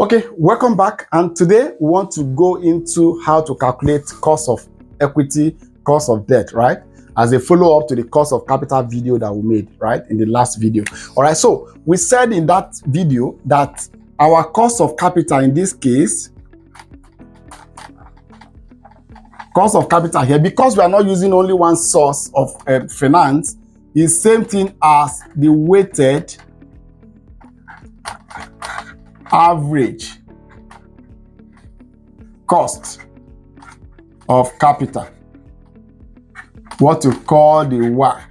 Okay, welcome back. And today we want to go into how to calculate cost of equity, cost of debt, right? As a follow-up to the cost of capital video that we made, right, in the last video. All right, so we said in that video that our cost of capital in this case, cost of capital here, because we are not using only one source of finance, is same thing as the weighted average cost of capital, what you call the WACC,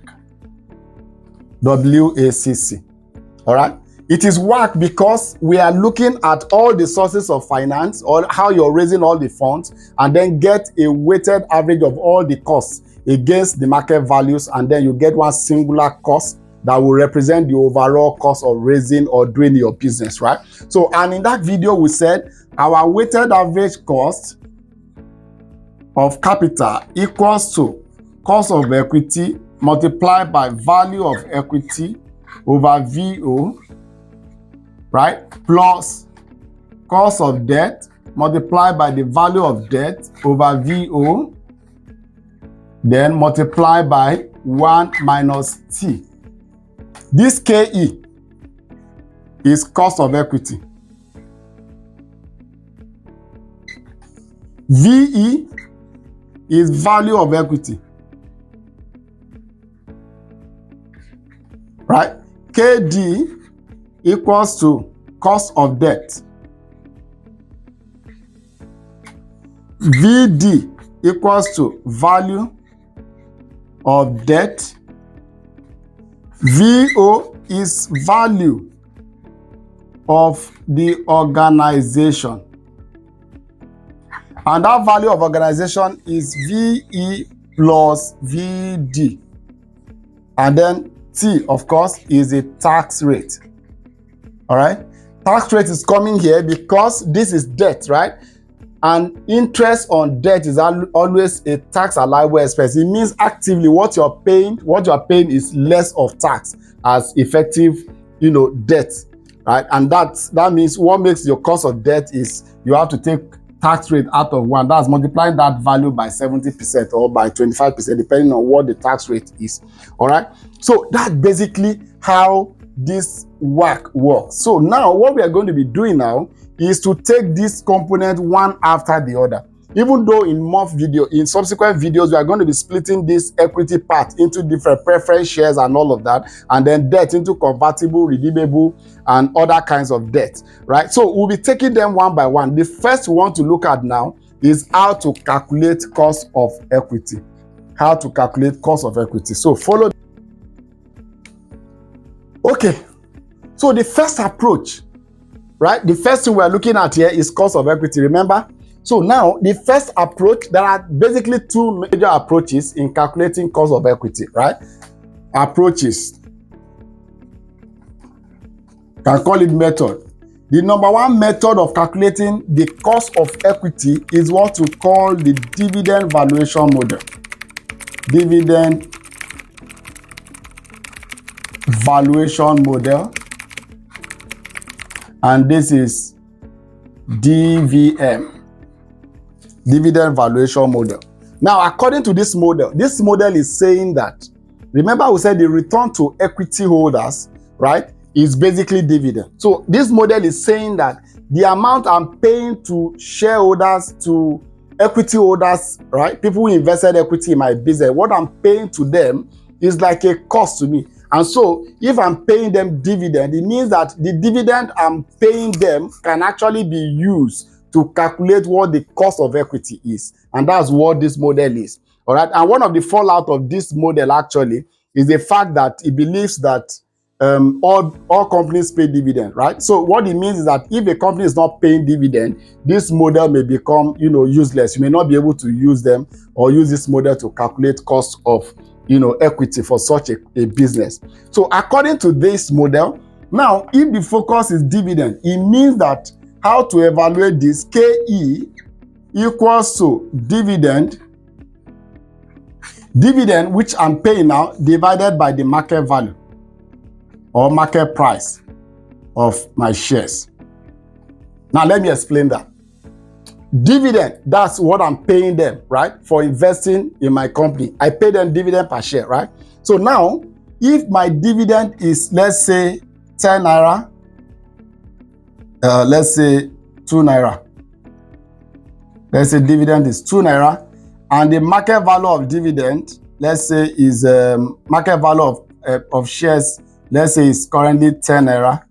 WACC. All right, it is WACC because we are looking at all the sources of finance, or how you're raising all the funds, and then get a weighted average of all the costs against the market values, and then you get one singular cost that will represent the overall cost of raising or doing your business, right? So, and in that video we said our weighted average cost of capital equals to cost of equity multiplied by value of equity over VO, right, plus cost of debt multiplied by the value of debt over VO, then multiplied by 1 minus T. This KE is cost of equity. VE is value of equity. Right? KD equals to cost of debt. VD equals to value of debt. VO is value of the organization. And that value of organization is VE plus VD. And then T, of course, is a tax rate. All right? Tax rate is coming here because this is debt, right? And interest on debt is always a tax allowable expense. It means actively what you're paying is less of tax as effective, debt, right? And that means what makes your cost of debt is you have to take tax rate out of 1. That's multiplying that value by 70% or by 25%, depending on what the tax rate is. All right. So that's basically how this WACC works. So now what we are going to be doing now is to take this component one after the other. Even though in subsequent videos, we are going to be splitting this equity part into different preference shares and all of that, and then debt into convertible, redeemable, and other kinds of debt, right? So we'll be taking them one by one. The first we want to look at now is how to calculate cost of equity. How to calculate cost of equity. So follow. Okay, so the first approach, right? The first thing we're looking at here is cost of equity, remember? So now, the first approach, there are basically two major approaches in calculating cost of equity, right? Approaches. Can call it method. The number one method of calculating the cost of equity is what we call the dividend valuation model. Dividend valuation model. And this is DVM. Dividend valuation model. Now, according to this model is saying that, remember we said the return to equity holders, right, is basically dividend. So this model is saying that the amount I'm paying to shareholders, to equity holders, right, people who invested equity in my business, what I'm paying to them is like a cost to me. And so if I'm paying them dividend, it means that the dividend I'm paying them can actually be used to calculate what the cost of equity is. And that's what this model is. All right. And one of the fallout of this model actually is the fact that it believes that all companies pay dividend, right? So what it means is that if a company is not paying dividend, this model may become, useless. You may not be able to use them or use this model to calculate cost of, equity for such a business. So according to this model, now, if the focus is dividend, it means that how to evaluate this, KE equals to dividend, which I'm paying now, divided by the market value or market price of my shares. Now, let me explain that. Dividend, that's what I'm paying them, right? For investing in my company. I pay them dividend per share, right? So now, if my dividend is, let's say, 10 naira, let's say 2 naira. Let's say dividend is 2 naira, and the market value of dividend, let's say, is market value of shares, let's say, is currently 10 naira.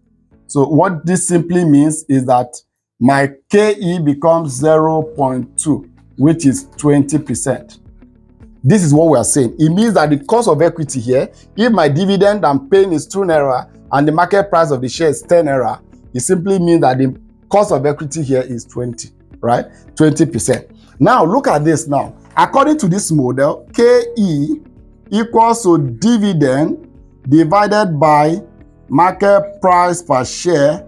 So what this simply means is that my KE becomes 0.2, which is 20%. This is what we are saying. It means that the cost of equity here, if my dividend I'm paying is 2 naira and the market price of the share is 10 naira, it simply means that the cost of equity here is 20, right? 20%. Now, look at this now. According to this model, KE equals to dividend divided by market price per share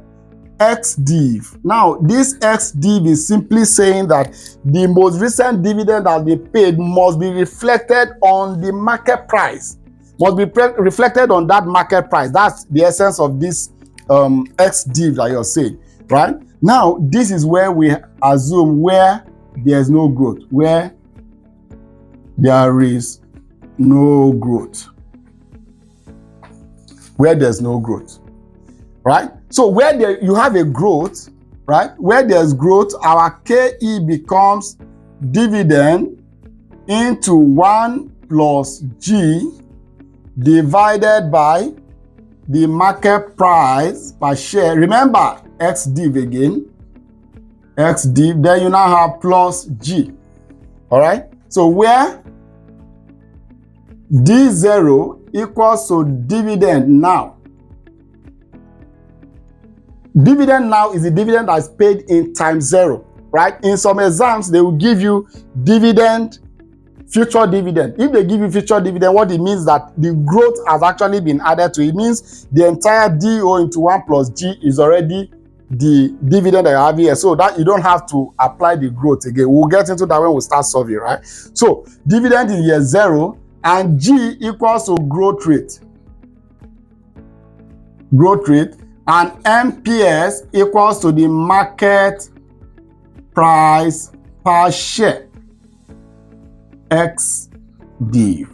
XDiv. Now, this XDiv is simply saying that the most recent dividend that they paid must be reflected on the market price, must be reflected on that market price. That's the essence of this XDiv that you're saying, right? Now, this is where we assume where there's no growth, where there is no growth, where there's no growth, right? So where you have a growth, right? Where there's growth, our KE becomes dividend into 1 plus G divided by the market price per share. Remember, XDiv again, XDiv, then you now have plus G, all right? So where D0 equals to dividend now. Dividend now is the dividend that's paid in time 0, right? In some exams, they will give you dividend, future dividend. If they give you future dividend, what it means that the growth has actually been added to it. It means the entire DO into 1 plus G is already the dividend that you have here. So that you don't have to apply the growth again. We'll get into that when we start solving, right? So dividend in year 0 and G equals to growth rate. Growth rate. And MPS equals to the market price per share, XDiv.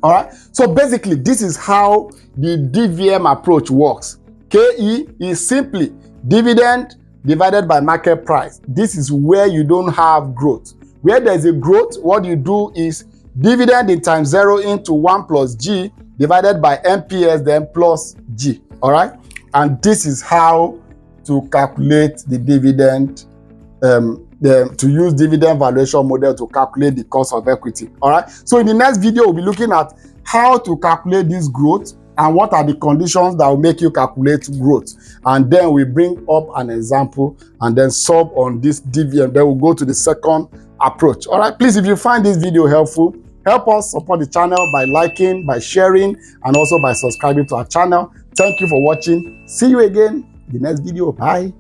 All right. So basically, this is how the DVM approach works. KE is simply dividend divided by market price. This is where you don't have growth. Where there's a growth, what you do is dividend in times 0 into 1 plus G divided by MPS, then plus G. All right. And this is how to calculate the dividend, to use dividend valuation model to calculate the cost of equity. All right. So in the next video, we'll be looking at how to calculate this growth and what are the conditions that will make you calculate growth. And then we bring up an example and then solve on this DVM. Then we'll go to the second approach. All right. Please, if you find this video helpful, help us support the channel by liking, by sharing, and also by subscribing to our channel. Thank you for watching. See you again in the next video. Bye.